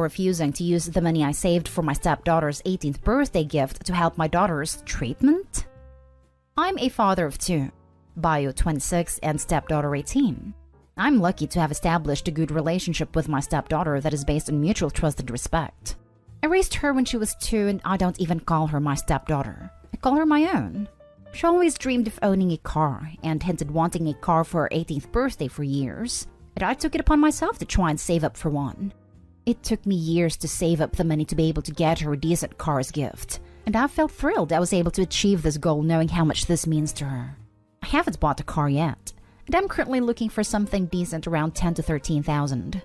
refusing to use the money I saved for my stepdaughter's 18th birthday gift to help my daughter's treatment? I'm a father of two, bio 26 and stepdaughter 18. I'm lucky to have established a good relationship with my stepdaughter that is based on mutual trust and respect. I raised her when she was 2 and I don't even call her my stepdaughter. I call her my own. She always dreamed of owning a car and hinted wanting a car for her 18th birthday for years, and I took it upon myself to try and save up for one. It took me years to save up the money to be able to get her a decent car as gift, and I felt thrilled I was able to achieve this goal knowing how much this means to her. I haven't bought a car yet, and I'm currently looking for something decent around $10,000 to $13,000.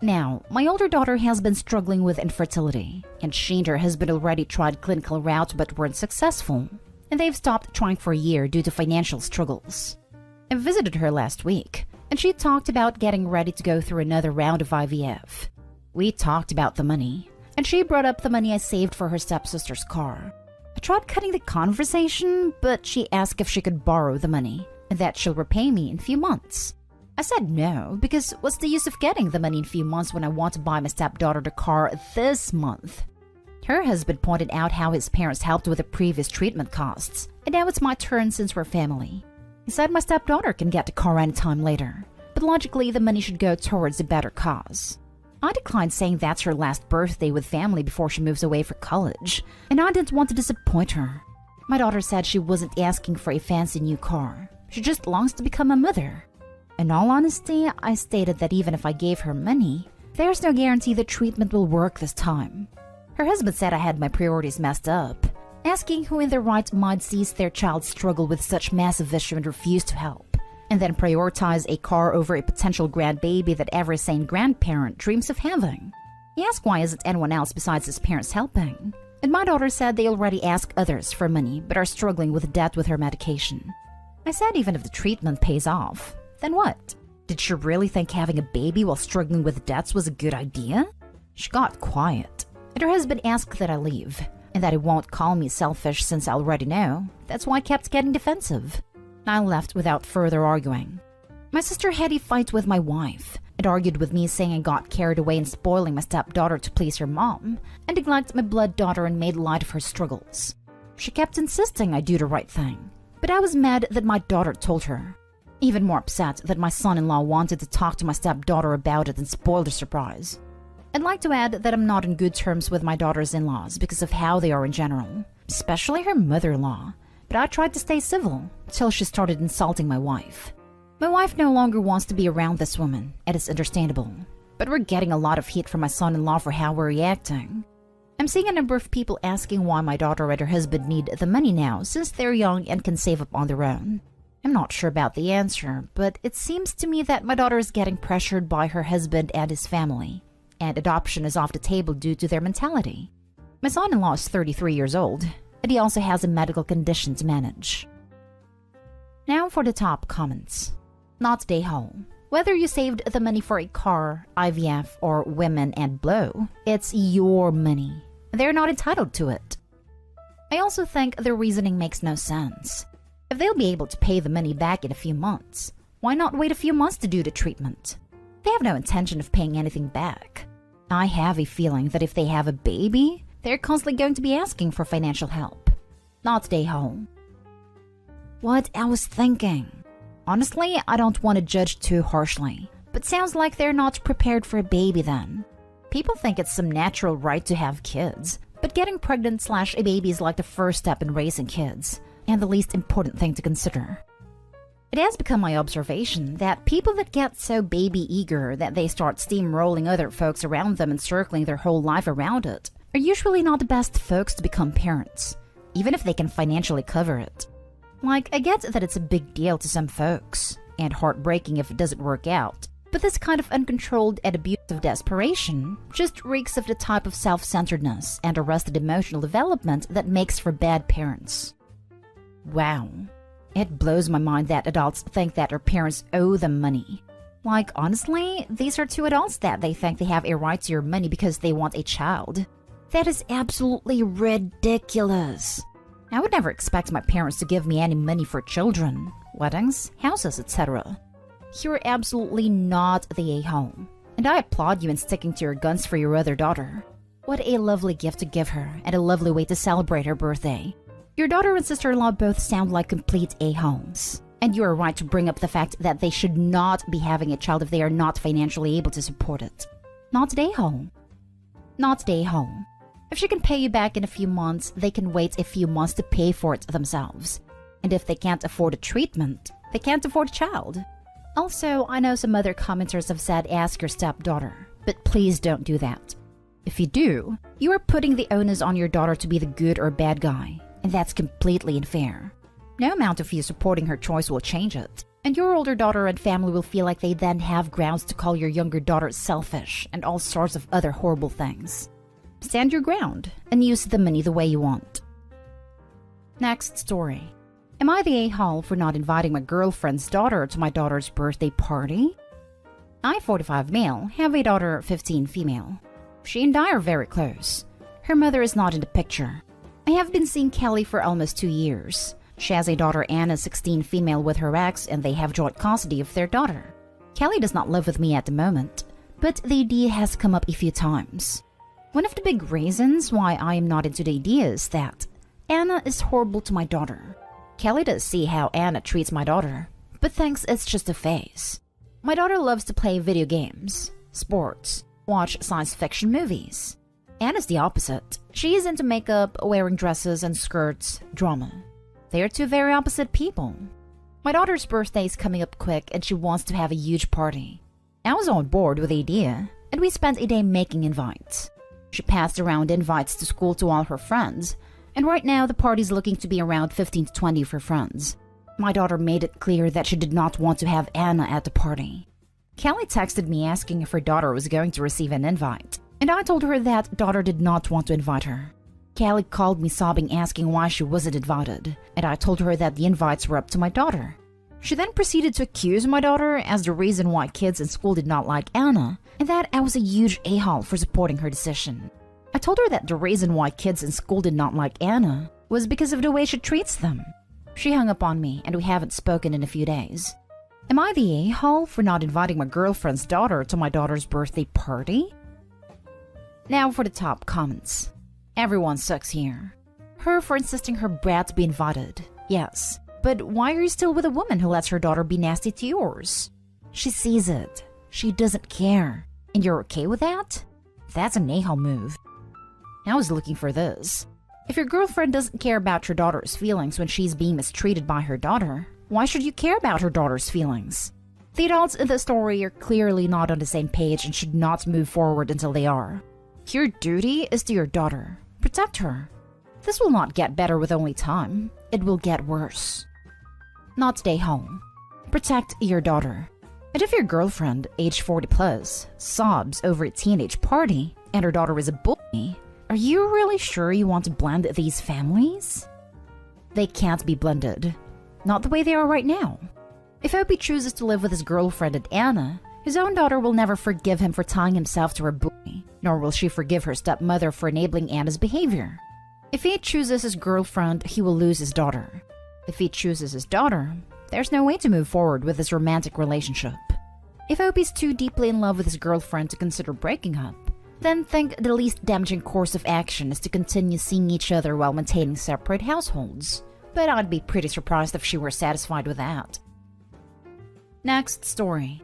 Now, my older daughter has been struggling with infertility, and she and her husband already tried clinical route but weren't successful, and they've stopped trying for a year due to financial struggles. I visited her last week, and she talked about getting ready to go through another round of IVF. We talked about the money, and she brought up the money I saved for her stepsister's car. I tried cutting the conversation, but she asked if she could borrow the money, and that she'll repay me in a few months. I said no, because what's the use of getting the money in a few months when I want to buy my stepdaughter the car this month? Her husband pointed out how his parents helped with the previous treatment costs, and now it's my turn since we're family. He said my stepdaughter can get the car anytime later, but logically the money should go towards a better cause. I declined saying that's her last birthday with family before she moves away for college, and I didn't want to disappoint her. My daughter said she wasn't asking for a fancy new car. She just longs to become a mother. In all honesty, I stated that even if I gave her money, there's no guarantee the treatment will work this time. Her husband said I had my priorities messed up, asking who in their right mind sees their child struggle with such massive issue and refuse to help, and then prioritize a car over a potential grandbaby that every sane grandparent dreams of having. He asked why isn't anyone else besides his parents helping, and my daughter said they already ask others for money but are struggling with debt with her medication. I said even if the treatment pays off, then what? Did she really think having a baby while struggling with debts was a good idea? She got quiet, and her husband asked that I leave, and that he won't call me selfish since I already know. That's why I kept getting defensive. I left without further arguing. My sister had a fight with my wife and argued with me saying I got carried away in spoiling my stepdaughter to please her mom and neglected my blood daughter and made light of her struggles. She kept insisting I do the right thing, but I was mad that my daughter told her. Even more upset that my son-in-law wanted to talk to my stepdaughter about it and spoil the surprise. I'd like to add that I'm not in good terms with my daughter's in-laws because of how they are in general, especially her mother-in-law. But I tried to stay civil till she started insulting my wife. My wife no longer wants to be around this woman, and it's understandable. But we're getting a lot of heat from my son-in-law for how we're reacting. I'm seeing a number of people asking why my daughter and her husband need the money now since they're young and can save up on their own. I'm not sure about the answer, but it seems to me that my daughter is getting pressured by her husband and his family, and adoption is off the table due to their mentality. My son-in-law is 33 years old, and he also has a medical condition to manage. Now for the top comments. Not day hole. Whether you saved the money for a car, IVF, or women and blow, it's your money. They're not entitled to it. I also think their reasoning makes no sense. If they'll be able to pay the money back in a few months, why not wait a few months to do the treatment? They have no intention of paying anything back. I have a feeling that if they have a baby, they're constantly going to be asking for financial help. Not stay home. What I was thinking. Honestly, I don't want to judge too harshly, but sounds like they're not prepared for a baby then. People think it's some natural right to have kids, but getting pregnant / a baby is like the first step in raising kids, and the least important thing to consider. It has become my observation that people that get so baby eager that they start steamrolling other folks around them and circling their whole life around it are usually not the best folks to become parents, even if they can financially cover it. Like, I get that it's a big deal to some folks, and heartbreaking if it doesn't work out, but this kind of uncontrolled and abusive desperation just reeks of the type of self-centeredness and arrested emotional development that makes for bad parents. Wow. It blows my mind that adults think that their parents owe them money. Like, honestly, these are two adults that they think they have a right to your money because they want a child. That is absolutely ridiculous. I would never expect my parents to give me any money for children, weddings, houses, etc. You're absolutely not the a-hole. and I applaud you in sticking to your guns for your other daughter. What a lovely gift to give her, and a lovely way to celebrate her birthday. Your daughter and sister-in-law both sound like complete a-holes. And you are right to bring up the fact that they should not be having a child if they are not financially able to support it. Not a-hole. Not a-hole. If she can pay you back in a few months, they can wait a few months to pay for it themselves. And if they can't afford a treatment, they can't afford a child. Also, I know some other commenters have said ask your stepdaughter, but please don't do that. If you do, you are putting the onus on your daughter to be the good or bad guy, and that's completely unfair. No amount of you supporting her choice will change it, and your older daughter and family will feel like they then have grounds to call your younger daughter selfish and all sorts of other horrible things. Stand your ground and use the money the way you want. Next story. Am I the a-hole for not inviting my girlfriend's daughter to my daughter's birthday party? I, 45 male, have a daughter, 15 female. She and I are very close. Her mother is not in the picture. I have been seeing Kelly for almost 2 years. She has a daughter, Anna, 16 female, with her ex, and they have joint custody of their daughter. Kelly does not live with me at the moment, but the idea has come up a few times. One of the big reasons why I am not into the idea is that Anna is horrible to my daughter. Kelly does see how Anna treats my daughter, but thinks it's just a phase. My daughter loves to play video games, sports, watch science fiction movies. Anna's the opposite. She is into makeup, wearing dresses and skirts, drama. They are two very opposite people. My daughter's birthday is coming up quick and she wants to have a huge party. I was on board with the idea, and we spent a day making invites. She passed around invites to school to all her friends, and right now the party's looking to be around 15 to 20 of her friends. My daughter made it clear that she did not want to have Anna at the party. Kelly texted me asking if her daughter was going to receive an invite, and I told her that daughter did not want to invite her. Kelly called me sobbing asking why she wasn't invited, and I told her that the invites were up to my daughter. She then proceeded to accuse my daughter as the reason why kids in school did not like Anna, and that I was a huge a-hole for supporting her decision. I told her that the reason why kids in school did not like Anna was because of the way she treats them. She hung up on me, and we haven't spoken in a few days. Am I the a-hole for not inviting my girlfriend's daughter to my daughter's birthday party? Now for the top comments. Everyone sucks here. Her for insisting her brat be invited. Yes, but why are you still with a woman who lets her daughter be nasty to yours? She sees it. She doesn't care. And you're okay with that? That's an a-hole move. I was looking for this. If your girlfriend doesn't care about your daughter's feelings when she's being mistreated by her daughter, why should you care about her daughter's feelings? The adults in the story are clearly not on the same page and should not move forward until they are. Your duty is to your daughter. Protect her. This will not get better with only time. It will get worse. Not stay home. Protect your daughter. And if your girlfriend, age 40 plus, sobs over a teenage party and her daughter is a bully, are you really sure you want to blend these families? They can't be blended. Not the way they are right now. If Opie chooses to live with his girlfriend and Anna, his own daughter will never forgive him for tying himself to her bully, nor will she forgive her stepmother for enabling Anna's behavior. If he chooses his girlfriend, he will lose his daughter. If he chooses his daughter, there's no way to move forward with this romantic relationship. If Opie's too deeply in love with his girlfriend to consider breaking up, then think the least damaging course of action is to continue seeing each other while maintaining separate households. But I'd be pretty surprised if she were satisfied with that. Next story.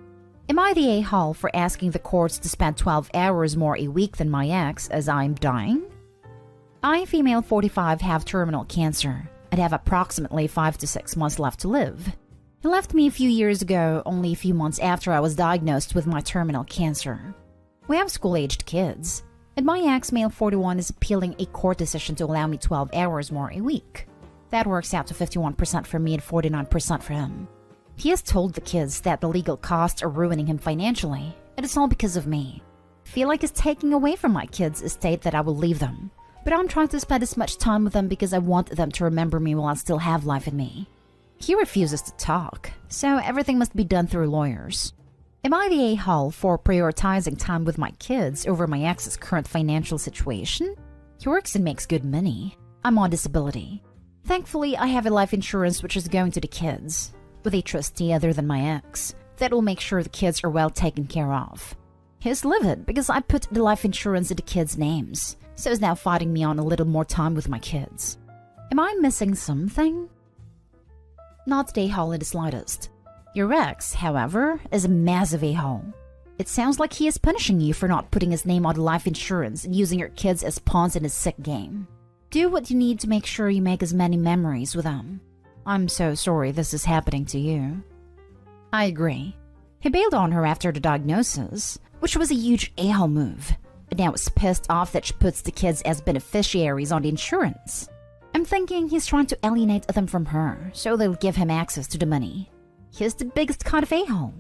Am I the a-hole for asking the courts to spend 12 hours more a week than my ex as I'm dying? I, female 45, have terminal cancer and have approximately 5 to 6 months left to live. He left me a few years ago, only a few months after I was diagnosed with my terminal cancer. We have school-aged kids, and my ex, male 41, is appealing a court decision to allow me 12 hours more a week. That works out to 51% for me and 49% for him. He has told the kids that the legal costs are ruining him financially, and it's all because of me. I feel like it's taking away from my kids' estate that I will leave them, but I'm trying to spend as much time with them because I want them to remember me while I still have life in me. He refuses to talk, so everything must be done through lawyers. Am I the a-hole for prioritizing time with my kids over my ex's current financial situation? He works and makes good money. I'm on disability. Thankfully, I have a life insurance which is going to the kids, with a trustee other than my ex, that will make sure the kids are well taken care of. He's livid because I put the life insurance into kids' names, so he's now fighting me on a little more time with my kids. Am I missing something? Not the a-hole in the slightest. Your ex, however, is a massive a-hole. It sounds like he is punishing you for not putting his name on the life insurance and using your kids as pawns in his sick game. Do what you need to make sure you make as many memories with them. I'm so sorry this is happening to you. I agree. He bailed on her after the diagnosis, which was a huge a-hole move, and now is pissed off that she puts the kids as beneficiaries on the insurance. I'm thinking he's trying to alienate them from her, so they'll give him access to the money. He's the biggest kind of a-hole.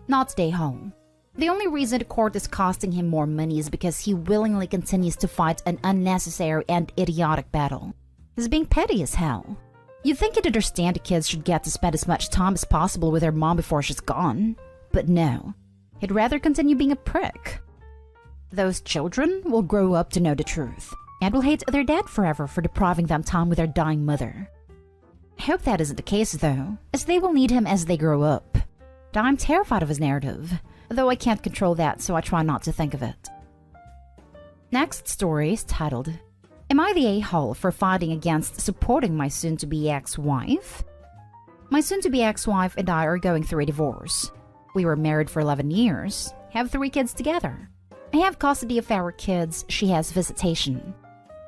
Not the a-hole. The only reason the court is costing him more money is because he willingly continues to fight an unnecessary and idiotic battle. He's being petty as hell. You'd think he'd understand the kids should get to spend as much time as possible with their mom before she's gone. But no. He'd rather continue being a prick. Those children will grow up to know the truth, and will hate their dad forever for depriving them time with their dying mother. I hope that isn't the case, though, as they will need him as they grow up. I'm terrified of his narrative, though I can't control that, so I try not to think of it. Next story is titled, Am I the a-hole for fighting against supporting my soon-to-be ex-wife? My soon-to-be ex-wife and I are going through a divorce. We were married for 11 years, have 3 kids together. I have custody of our kids, she has visitation.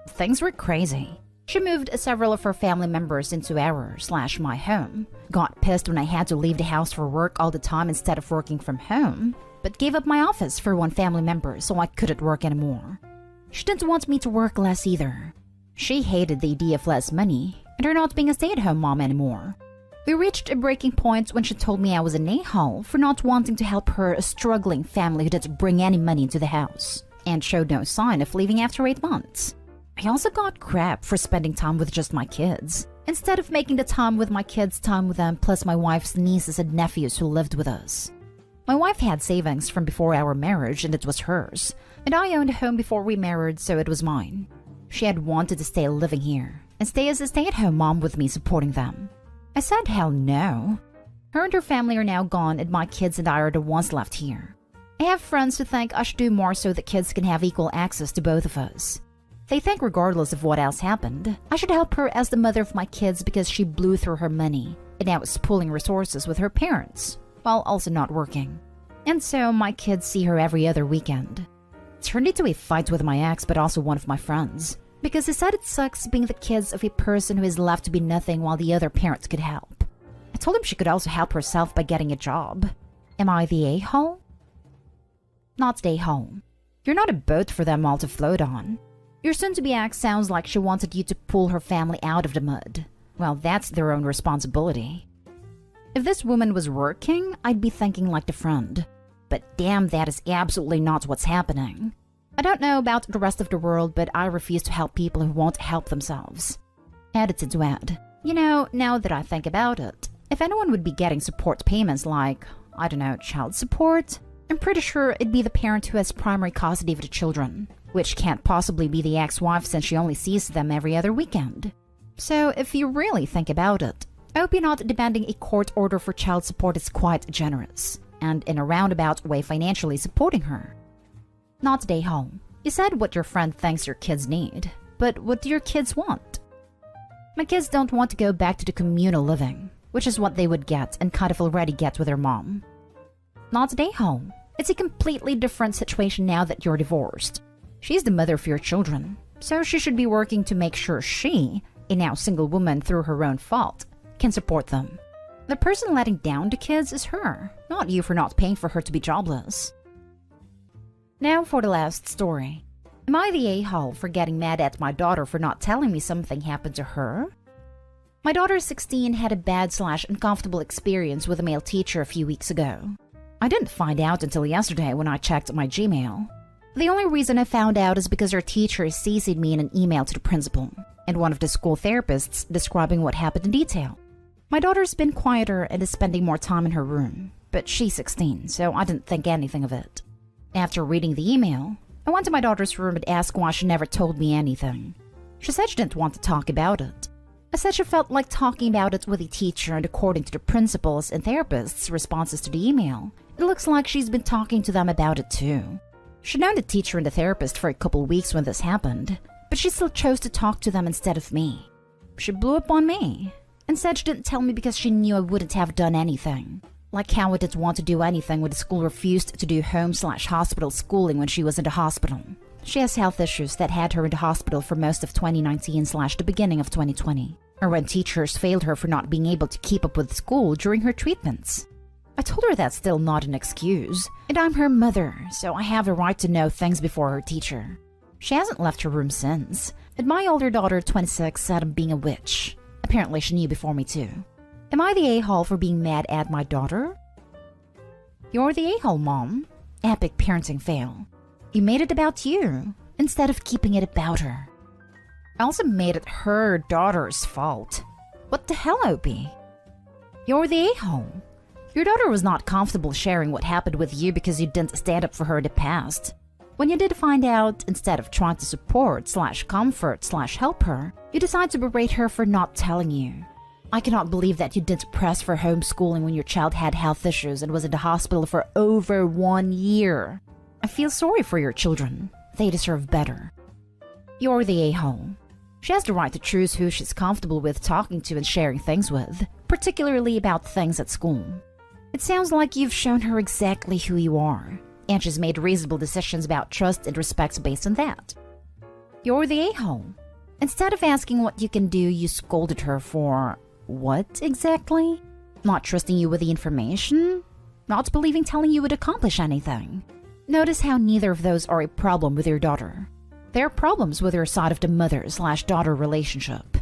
Things were crazy. She moved several of her family members into our/my home, got pissed when I had to leave the house for work all the time instead of working from home, but gave up my office for one family member so I couldn't work anymore. She didn't want me to work less either. She hated the idea of less money and her not being a stay-at-home mom anymore. We reached a breaking point when she told me I was an a-hole for not wanting to help her a struggling family who didn't bring any money into the house, and showed no sign of leaving after 8 months. I also got crap for spending time with just my kids, instead of making the time with my kids time with them plus my wife's nieces and nephews who lived with us. My wife had savings from before our marriage and it was hers, and I owned a home before we married, so it was mine. She had wanted to stay living here and stay as a stay-at-home mom with me supporting them. I said hell no. Her and her family are now gone and my kids and I are the ones left here. I have friends who think I should do more so that kids can have equal access to both of us. They think regardless of what else happened, I should help her as the mother of my kids because she blew through her money and now is pooling resources with her parents, while also not working. And so my kids see her every other weekend. It turned into a fight with my ex but also one of my friends, because he said it sucks being the kids of a person who is left to be nothing while the other parents could help. I told him she could also help herself by getting a job. Am I the a-hole? Not the a-hole. You're not a boat for them all to float on. Your soon-to-be ex sounds like she wanted you to pull her family out of the mud. Well, that's their own responsibility. If this woman was working, I'd be thinking like the friend. But damn, that is absolutely not what's happening. I don't know about the rest of the world, but I refuse to help people who won't help themselves. Edited to add, you know, now that I think about it, if anyone would be getting support payments like, I don't know, child support, I'm pretty sure it'd be the parent who has primary custody of the children, which can't possibly be the ex-wife since she only sees them every other weekend. So if you really think about it, I hope you're not demanding a court order for child support is quite generous, and in a roundabout way financially supporting her. Not stay home. You said what your friend thinks your kids need, but what do your kids want? My kids don't want to go back to the communal living, which is what they would get and kind of already get with their mom. Not stay home. It's a completely different situation now that you're divorced. She's the mother of your children, so she should be working to make sure she, a now single woman through her own fault, can support them. The person letting down the kids is her, not you for not paying for her to be jobless. Now for the last story. Am I the a-hole for getting mad at my daughter for not telling me something happened to her? My daughter, 16, had a bad/uncomfortable experience with a male teacher a few weeks ago. I didn't find out until yesterday when I checked my Gmail. The only reason I found out is because her teacher CC'd me in an email to the principal and one of the school therapists describing what happened in detail. My daughter's been quieter and is spending more time in her room, but she's 16, so I didn't think anything of it. After reading the email, I went to my daughter's room and asked why she never told me anything. She said she didn't want to talk about it. I said she felt like talking about it with the teacher, and according to the principal's and therapist's responses to the email, It looks like she's been talking to them about it too. She'd known the teacher and the therapist for a couple weeks when this happened, but she still chose to talk to them instead of me. She blew up on me and said she didn't tell me because she knew I wouldn't have done anything. Like how I didn't want to do anything when the school refused to do home/hospital schooling when she was in the hospital. She has health issues that had her in the hospital for most of 2019/the beginning of 2020, or when teachers failed her for not being able to keep up with school during her treatments. I told her that's still not an excuse, and I'm her mother, so I have a right to know things before her teacher. She hasn't left her room since, and my older daughter, 26, said I'm being a witch. Apparently she knew before me too. Am I the a-hole for being mad at my daughter? You're the a-hole, Mom. Epic parenting fail. You made it about you, instead of keeping it about her. I also made it her daughter's fault. What the hell, Opie? You're the a-hole. Your daughter was not comfortable sharing what happened with you because you didn't stand up for her in the past. When you did find out, instead of trying to support/comfort/help her, you decide to berate her for not telling you. I cannot believe that you didn't press for homeschooling when your child had health issues and was in the hospital for over 1 year. I feel sorry for your children. They deserve better. You're the a-hole. She has the right to choose who she's comfortable with talking to and sharing things with, particularly about things at school. It sounds like you've shown her exactly who you are, and she's made reasonable decisions about trust and respect based on that. You're the a-hole. Instead of asking what you can do, you scolded her for what exactly? Not trusting you with the information? Not believing telling you would accomplish anything? Notice how neither of those are a problem with your daughter. They're problems with your side of the mother/daughter relationship.